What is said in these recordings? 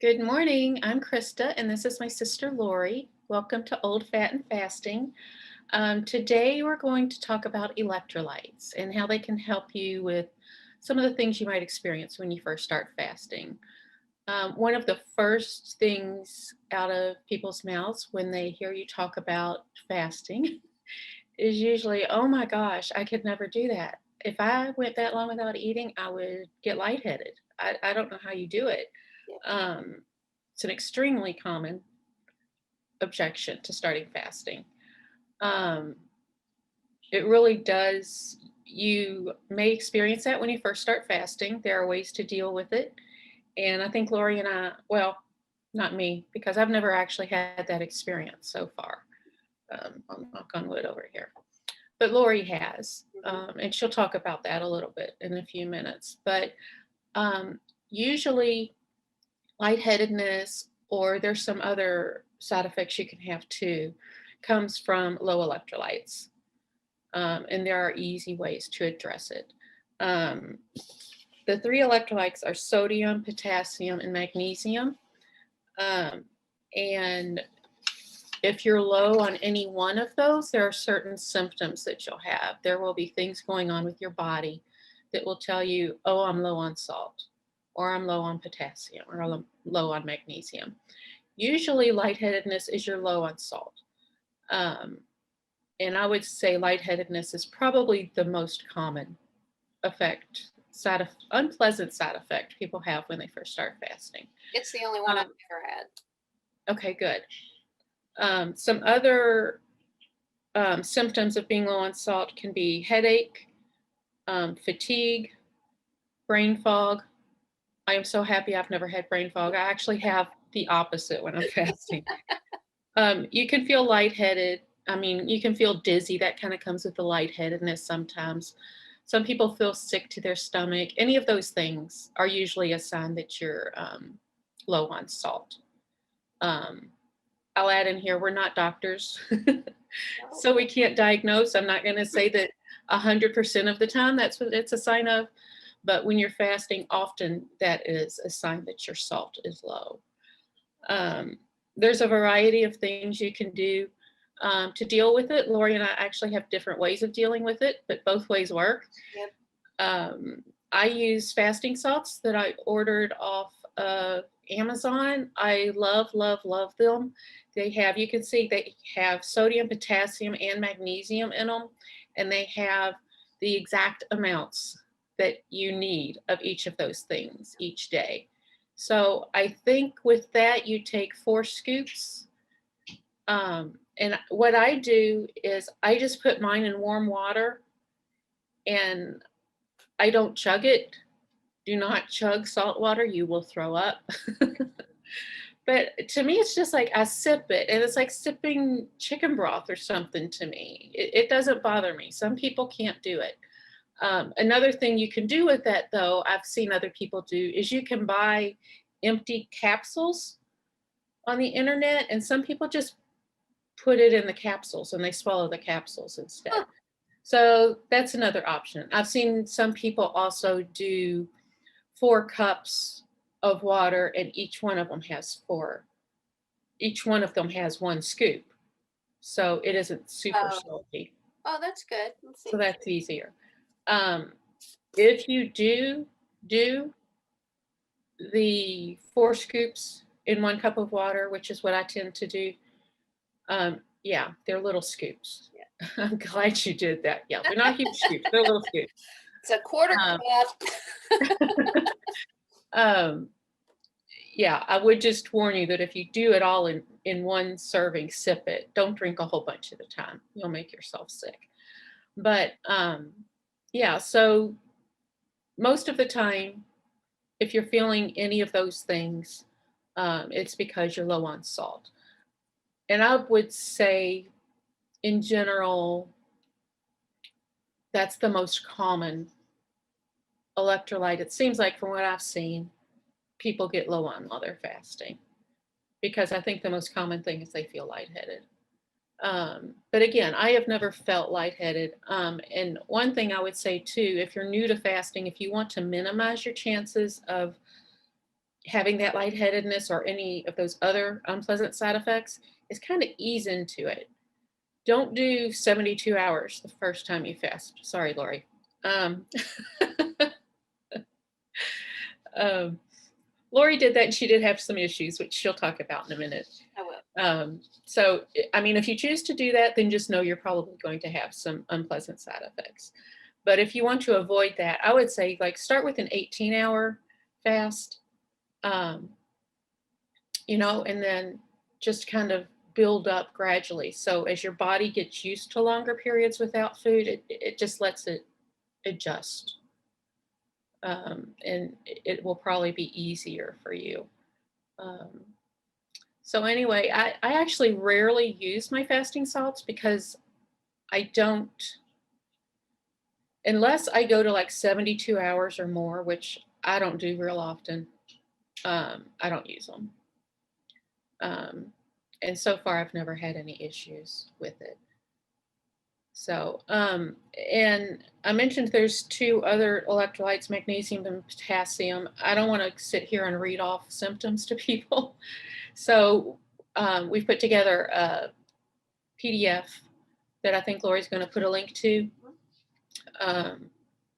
Good morning. I'm Krista, and this is my sister Lori. Welcome to Old Fat and Fasting. Today, we're going to talk about electrolytes and how they can help you with some of the things you might experience when you first start fasting. One of the first things out of people's mouths when they hear you talk about fasting is usually, "Oh my gosh, I could never do that. If I went that long without eating, I would get lightheaded. I don't know how you do it." Yeah. Um, it's an extremely common objection to starting fasting. Um, it really does. You may experience that when you first start fasting. There are ways to deal with it. And I think Lori and I, well, not me, because I've never actually had that experience so far. I'll knock on wood over here. But Lori has, Mhm. and she'll talk about that a little bit in a few minutes. But usually, lightheadedness, or there's some other side effects you can have too, comes from low electrolytes. And there are easy ways to address it. Um, the three electrolytes are sodium, potassium, and magnesium. Um, and if you're low on any one of those, there are certain symptoms that you'll have. There will be things going on with your body that will tell you, oh, I'm low on salt, or I'm low on potassium, or I'm low on magnesium. Usually, lightheadedness is you're low on salt. Um, and I would say lightheadedness is probably the most common unpleasant side effect people have when they first start fasting. It's the only one I've Um, ever had. okay, good. Some other symptoms of being low on salt can be headache, fatigue, brain fog. I am so happy I've never had brain fog. I actually have the opposite when I'm fasting. You can feel lightheaded. I mean, you can feel dizzy. That kind of comes with the lightheadedness sometimes. Some people feel sick to their stomach. Any of those things are usually a sign that you're low on salt. Um, I'll add in here, we're not doctors, No. so we can't diagnose. I'm not going to say that 100% of the time that's what it's a sign of, but when you're fasting, often that is a sign that your salt is low. Um, there's a variety of things you can do to deal with it. Lori and I actually have different ways of dealing with it, but both ways work. Yep. I use fasting salts that I ordered off of Amazon. I love, love, love them. You can see they have sodium, potassium, and magnesium in them, and they have the exact amounts that you need of each of those things each day. So I think with that, you take 4 scoops. And what I do is I just put mine in warm water and I don't chug it. Do not chug salt water, you will throw up. But to me, it's just like I sip it, and it's like sipping chicken broth or something to me. It doesn't bother me. Some people can't do it. Another thing you can do with that, though, I've seen other people do, is you can buy empty capsules on the internet, and some people just put it in the capsules and they swallow the capsules instead. Huh. So that's another option. I've seen some people also do 4 cups of water, and each one of them has 1 scoop. So it isn't super Oh, salty. oh, that's good. Let's So see. that's easier. Um, if you do the 4 scoops in 1 cup of water, which is what I tend to do, yeah, they're little scoops. Yeah. I'm glad you did that. Yeah, they're not huge scoops, they're little scoops. It's a quarter Um, cup. um, yeah, I would just warn you that if you do it all in one serving, sip it. Don't drink a whole bunch at a time. You'll make yourself sick. But yeah, so most of the time, if you're feeling any of those things, it's because you're low on salt. And I would say, in general, that's the most common electrolyte. It seems like from what I've seen, people get low on while they're fasting because I think the most common thing is they feel lightheaded. But again, I have never felt lightheaded. And one thing I would say too, if you're new to fasting, if you want to minimize your chances of having that lightheadedness or any of those other unpleasant side effects is kind of ease into it. Don't do 72 hours the first time you fast. Sorry, Lori. Um, um, Lori did that and she did have some issues, which she'll talk about in a minute. I will. So, I mean, if you choose to do that, then just know you're probably going to have some unpleasant side effects. But if you want to avoid that, I would say like start with an 18-hour fast, you know, and then just kind of build up gradually. So as your body gets used to longer periods without food, it just lets it adjust. And it will probably be easier for you. So anyway, I actually rarely use my fasting salts because I don't, unless I go to like 72 hours or more, which I don't do real often, I don't use them. And so far I've never had any issues with it. So, and I mentioned there's two other electrolytes, magnesium and potassium. I don't want to sit here and read off symptoms to people. So we've put together a PDF that I think Lori's going to put a link to.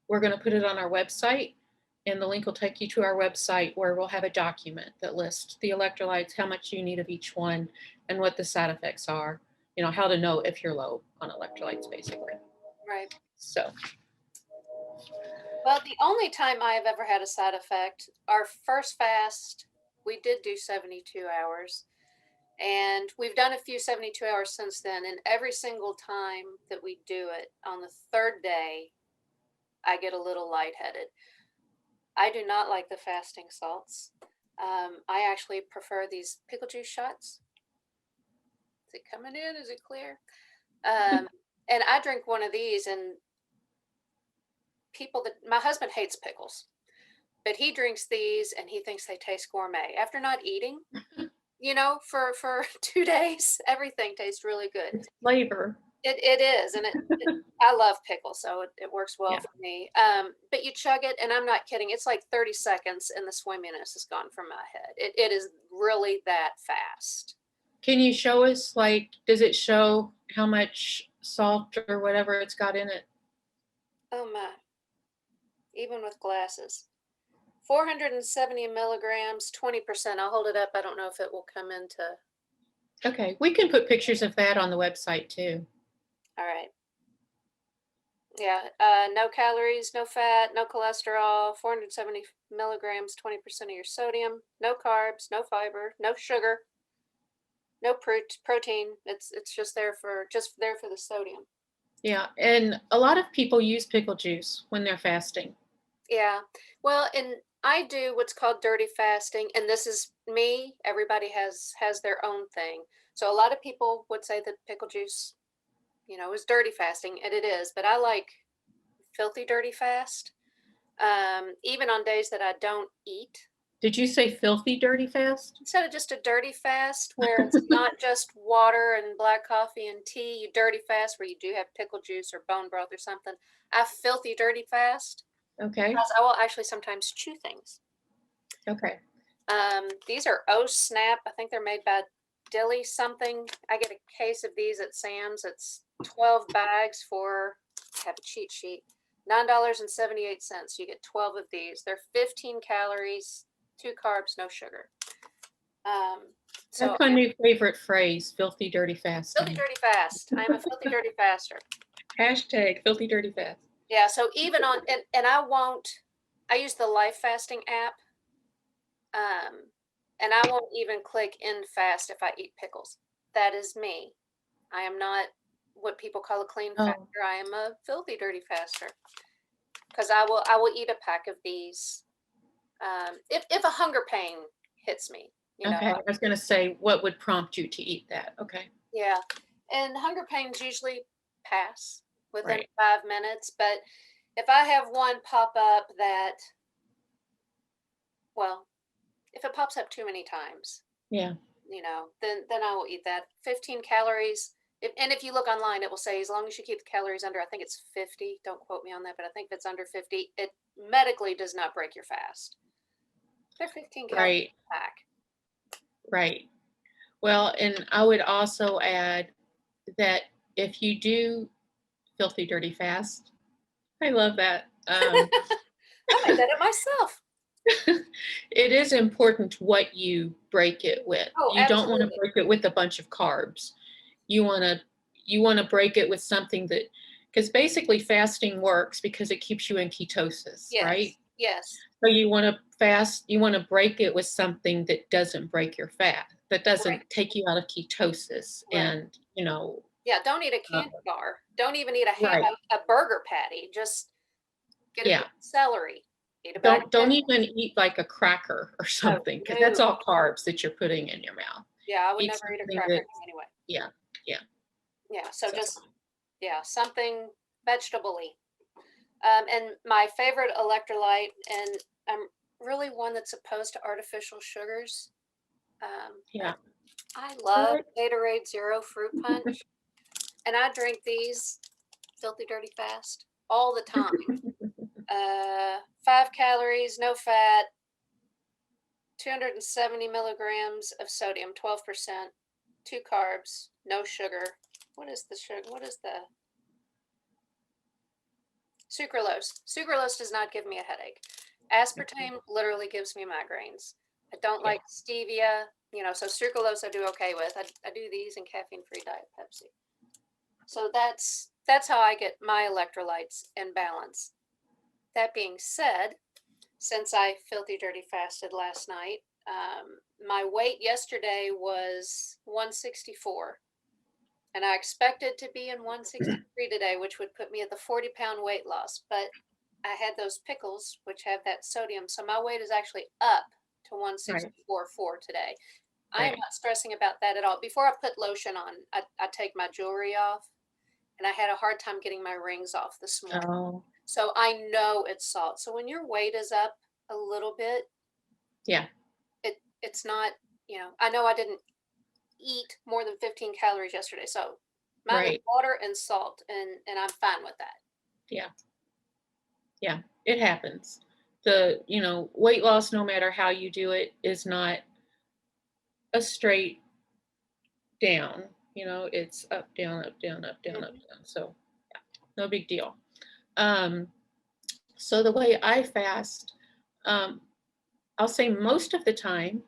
We're going to put it on our website, and the link will take you to our website where we'll have a document that lists the electrolytes, how much you need of each one, and what the side effects are. You know, how to know if you're low on electrolytes, basically. Right. So. Well, the only time I've ever had a side effect, our first fast, we did do 72 hours. And we've done a few 72 hours since then. And every single time that we do it, on the third day, I get a little lightheaded. I do not like the fasting salts. I actually prefer these pickle juice shots. Is it coming in? Is it clear? And I drink one of these, and people that my husband hates pickles, but he drinks these and he thinks they taste gourmet after not eating, you know, for 2 days. Everything tastes really good. It's flavor. It is, and I love pickles, so it works well Yeah. for me. But you chug it, and I'm not kidding. It's like 30 seconds, and the swimminess is gone from my head. It is really that fast. Can you show us, like, does it show how much salt or whatever it's got in it? Oh my! Even with glasses, 470 milligrams, 20%. I'll hold it up. I don't know if it will come into. Okay, we can put pictures of that on the website too. All right. Yeah, no calories, no fat, no cholesterol, 470 milligrams, 20% of your sodium, no carbs, no fiber, no sugar, no protein. It's just there for the sodium. Yeah, and a lot of people use pickle juice when they're fasting. Yeah. Well, and I do what's called dirty fasting, and this is me. Everybody has their own thing. So a lot of people would say that pickle juice, you know, is dirty fasting, and it is, but I like filthy dirty fast. Even on days that I don't eat. Did you say filthy dirty fast? Instead of just a dirty fast where it's not just water and black coffee and tea, you dirty fast where you do have pickle juice or bone broth or something. I filthy dirty fast. Okay. Because I will actually sometimes chew things. Okay. These are Oh Snap. I think they're made by Dilly something. I get a case of these at Sam's. It's 12 bags for, I have a cheat sheet, $9.78. You get 12 of these. They're 15 calories, 2 carbs, no sugar. So That's my new favorite phrase, filthy dirty fast. Filthy dirty fast. I'm a filthy dirty faster. Hashtag filthy dirty fast. Yeah, so even on, and I use the Life Fasting app, and I won't even click end fast if I eat pickles. That is me. I am not what people call a clean faster. I am a filthy dirty faster. Because I will eat a pack of these if a hunger pain hits me. You know. Okay, I was going to say, what would prompt you to eat that? Okay. Yeah, and hunger pains usually pass within Right. 5 minutes. But if I have one pop up that, well, if it pops up too many times, Yeah. you know, then I will eat that. 15 calories. And if you look online, it will say as long as you keep the calories under, I think it's 50. Don't quote me on that, but I think if it's under 50, it medically does not break your fast. They're 15 calories Right, a pack. right. Well, and I would also add that if you do filthy dirty fast, I love that. I made that up myself. It is important what you break it with. Oh, You don't want to absolutely. break it with a bunch of carbs. You want to break it with something that, because basically fasting works because it keeps you in ketosis, right? Yes. So you want to you want to break it with something that doesn't break your fat, that doesn't Right. take you out of ketosis. Right. And, Yeah. Don't eat a uh, candy bar. Don't even eat right. a burger patty. Just get a Yeah. piece of celery. Eat a bag of Don't ketchup. even eat like a cracker or Oh, something, because that's no. all carbs that you're putting in your mouth. Yeah, I would Eat never eat a something cracker that's, anyway. yeah, yeah. Yeah. So So, just, yeah, something vegetable-y. And my favorite electrolyte, and I'm really one that's opposed to artificial sugars. yeah. But I love What? Gatorade Zero fruit punch, and I drink these filthy dirty fast all the time. 5 calories, no fat, 270 milligrams of sodium, 12%, 2 carbs, no sugar. What is the sugar? What is the sucralose? Sucralose does not give me a headache. Aspartame literally gives me migraines. I don't Yeah. like stevia, so sucralose I do okay with. I do these in caffeine-free Diet Pepsi. So that's how I get my electrolytes in balance. That being said, since I filthy dirty fasted last night, my weight yesterday was 164, and I expected to be in 163 today, which would put me at the 40-pound weight loss. But I had those pickles, which have that sodium, so my weight is actually up to Right. 164.4 today. I am Right. not stressing about that at all. Before I put lotion on, I take my jewelry off, and I had a hard time getting my rings off this morning. Oh, So I know it's salt. So when your weight is up a little bit, yeah. it's not, I know I didn't eat more than 15 calories yesterday. So mine is Right. water and salt, and I'm fine with that. Yeah. Yeah. It happens. Weight loss, no matter how you do it, is not a straight down. It's up, down, up, down, up, down, up, Mhm. down. So, yeah, no big deal. Um, so the way I fast, um, I'll say most of the time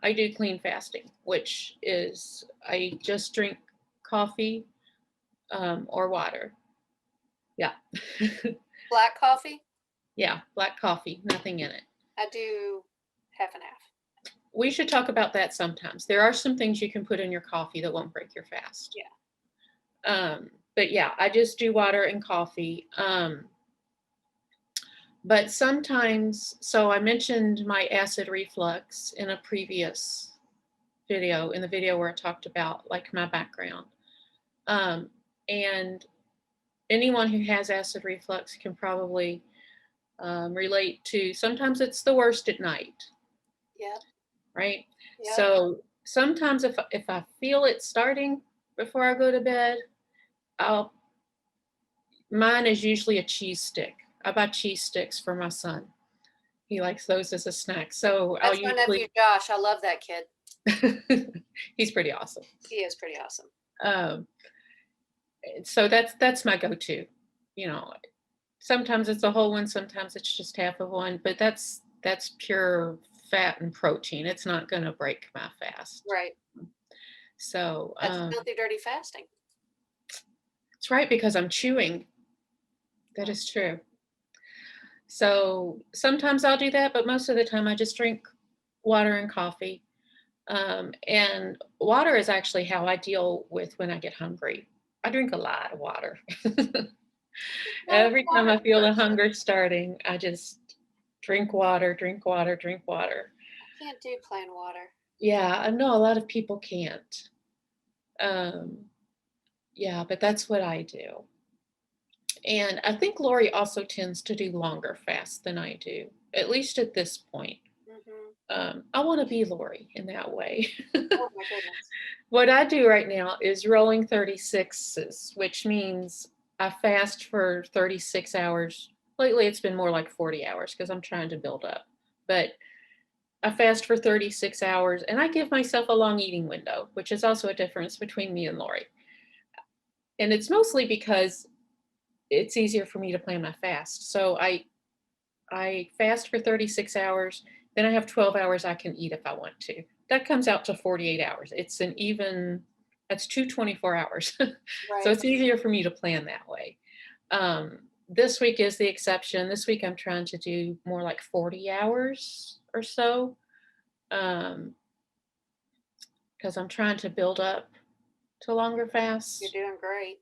I do clean fasting, which is I just drink coffee, or water. Yeah. Black coffee, Yeah, black coffee, nothing in it. I do half and half. We should talk about that sometimes. There are some things you can put in your coffee that won't break your fast. Yeah. But yeah, I just do water and coffee. But sometimes, so I mentioned my acid reflux in a previous video, in the video where I talked about like my background. And anyone who has acid reflux can probably relate to, sometimes it's the worst at night, Yep. right? Yep. So sometimes if I feel it starting before I go to bed, I'll mine is usually a cheese stick. I buy cheese sticks for my son. He likes those as a snack. So I'll That's my usually nephew Josh. I love that kid. he's pretty awesome. He is pretty awesome. Um, so that's my go-to. You know, sometimes it's a whole one, sometimes it's just half of one, but that's pure fat and protein. It's not going to break my fast. Right. So That's filthy dirty fasting. it's right, because I'm chewing. That is true. So sometimes I'll do that, but most of the time I just drink water and coffee. And water is actually how I deal with when I get hungry. I drink a lot of water. Not a Every time water I feel the person. hunger starting, I just drink water, drink water, drink water. I can't do plain water. Yeah, I know a lot of people can't. Um, yeah, but that's what I do. And I think Lori also tends to do longer fasts than I do, at least at this point. I want to be Lori in that way. Oh my goodness. What I do right now is rolling 36s, which means I fast for 36 hours. Lately, it's been more like 40 hours because I'm trying to build up. But I fast for 36 hours, and I give myself a long eating window, which is also a difference between me and Lori. And it's mostly because it's easier for me to plan my fast. So I fast for 36 hours, then I have 12 hours I can eat if I want to. That comes out to 48 hours. That's 24 hours. So Right. it's easier for me to plan that way. This week is the exception. This week I'm trying to do more like 40 hours or so, because I'm trying to build up to longer fasts. You're doing great.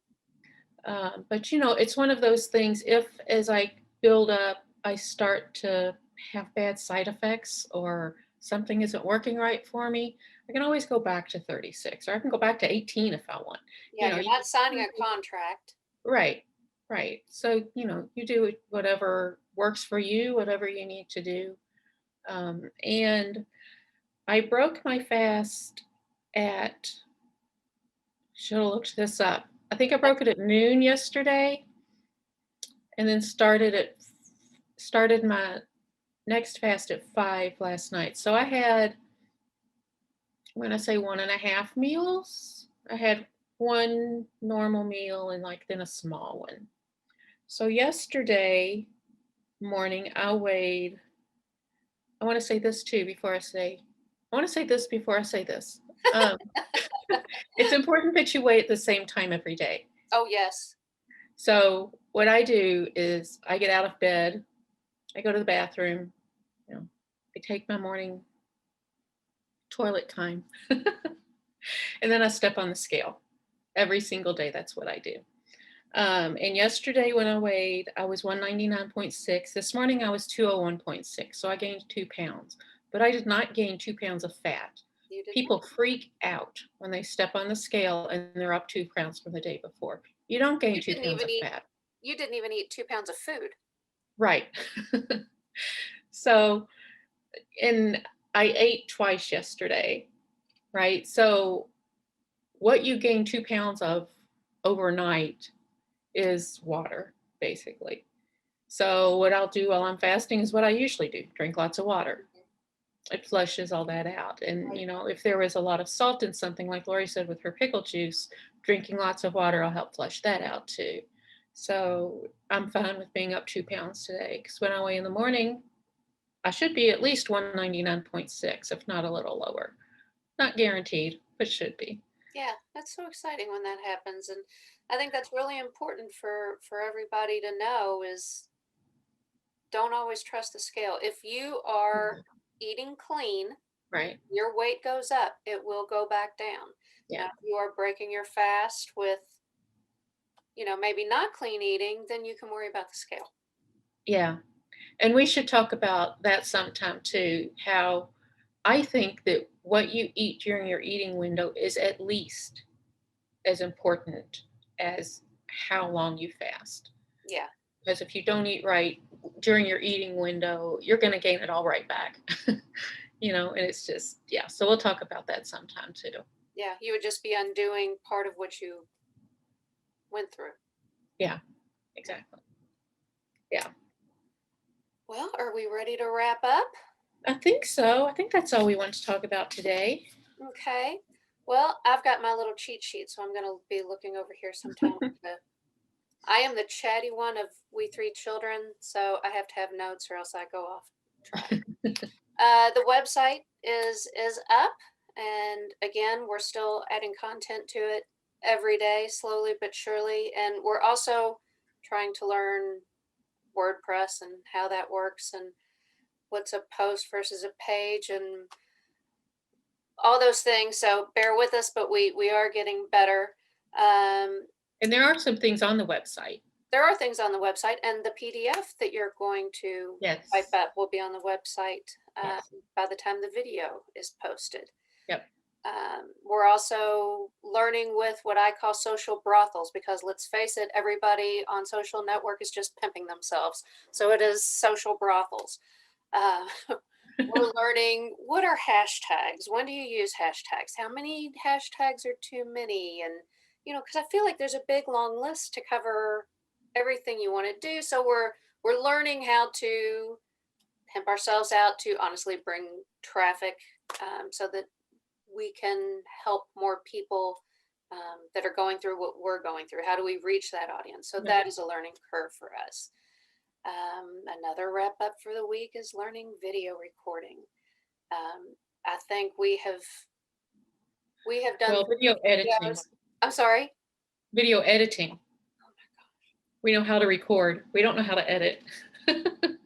But it's one of those things, if as I build up, I start to have bad side effects or something isn't working right for me, I can always go back to 36, or I can go back to 18 if I want. Yeah, you're You not signing a contract. Right, right. So, you do whatever works for you, whatever you need to do. And I broke my fast should have looked this up. I think I broke it at noon yesterday, and then started my next fast at 5 last night. So I had, when I say 1.5 meals, I had one normal meal and then a small one. So yesterday morning I weighed, I want to say this before I say this. It's important that you weigh at the same time every day. Oh, yes. So what I do is I get out of bed, I go to the bathroom, I take my morning toilet time, and then I step on the scale every single day. That's what I do. And yesterday when I weighed, I was 199.6. This morning I was 201.6. So I gained 2 pounds, but I did not gain 2 pounds of fat. People freak out when they step on the scale and they're up 2 pounds from the day before. You don't gain 2 pounds of fat. You didn't even eat 2 pounds of food. Right. So, and I ate twice yesterday, right? So what you gain 2 pounds of overnight is water, basically. So what I'll do while I'm fasting is what I usually do: drink lots of water. It flushes all that out. And, if there was a lot of salt in something, like Lori said with her pickle juice, drinking lots of water will help flush that out too. So I'm fine with being up 2 pounds today, because when I weigh in the morning, I should be at least 199.6, if not a little lower. Not guaranteed, but should be. Yeah, that's so exciting when that happens. And I think that's really important for everybody to know is don't always trust the scale. If you are eating clean, right, your weight goes up, it will go back down. Yeah. Now, if you are breaking your fast with, maybe not clean eating, then you can worry about the scale. Yeah. And we should talk about that sometime too, how I think that what you eat during your eating window is at least as important as how long you fast. Yeah. Because if you don't eat right during your eating window, you're going to gain it all right back. And it's just, yeah. So we'll talk about that sometime too. Yeah, you would just be undoing part of what you went through. Yeah, exactly. Yeah. Well, are we ready to wrap up? I think so. I think that's all we want to talk about today. Okay. Well, I've got my little cheat sheet, so I'm going to be looking over here sometime. I am the chatty one of we 3 children, so I have to have notes or else I go off track. The website is up, and again, we're still adding content to it every day, slowly but surely, and we're also trying to learn WordPress and how that works and what's a post versus a page and all those things. So bear with us, but we are getting better. And there are some things on the website. There are things on the website, and the PDF that you're going to type up will be on the website by the time the video is posted. Yep. We're also learning with what I call social brothels, because let's face it, everybody on social network is just pimping themselves. So it is social brothels. We're learning what are hashtags. When do you use hashtags? How many hashtags are too many? And, because I feel like there's a big long list to cover everything you want to do. So we're learning how to pimp ourselves out to honestly bring traffic so that we can help more people that are going through what we're going through. How do we reach that audience? So that is a learning curve for us. Another wrap up for the week is learning video recording. I think we have done video editing. videos. I'm sorry. Video editing. Oh my gosh. We know how to record. We don't know how to edit.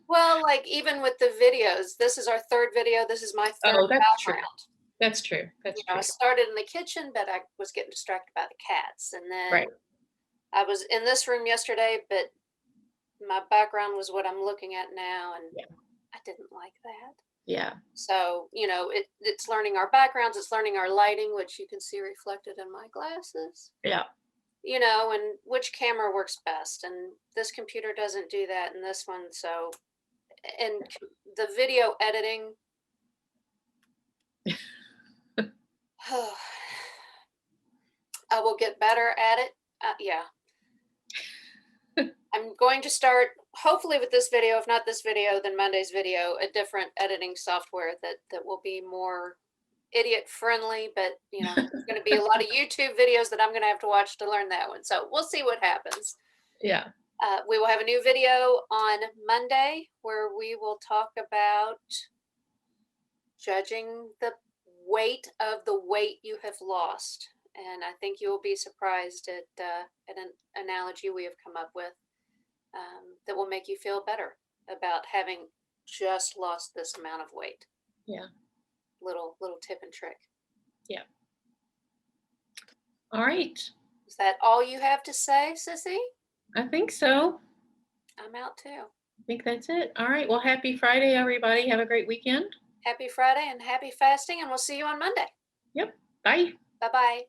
Well, like even with the videos, this is our third video. This is my third that's true. background. That's true. That's true. I started in the kitchen, but I was getting distracted by the cats. And then I was in this room yesterday, but my background was what I'm looking at now. And I didn't like that. Yeah. So, it's learning our backgrounds. It's learning our lighting, which you can see reflected in my glasses. Yeah. And which camera works best. And this computer doesn't do that, and this one. So, and the video editing. I will get better at it. I'm going to start, hopefully with this video, if not this video, then Monday's video, a different editing software that will be more idiot friendly, but there's going to be a lot of YouTube videos that I'm going to have to watch to learn that one. So we'll see what happens. Yeah. We will have a new video on Monday where we will talk about judging the weight of the weight you have lost. And I think you will be surprised at an analogy we have come up with that will make you feel better about having just lost this amount of weight. Yeah. Little tip and trick. Yeah. All right. Is that all you have to say, Sissy? I think so. I'm out too. I think that's it. All right. Well, happy Friday, everybody. Have a great weekend. Happy Friday and happy fasting, and we'll see you on Monday. Yep. Bye. Bye-bye.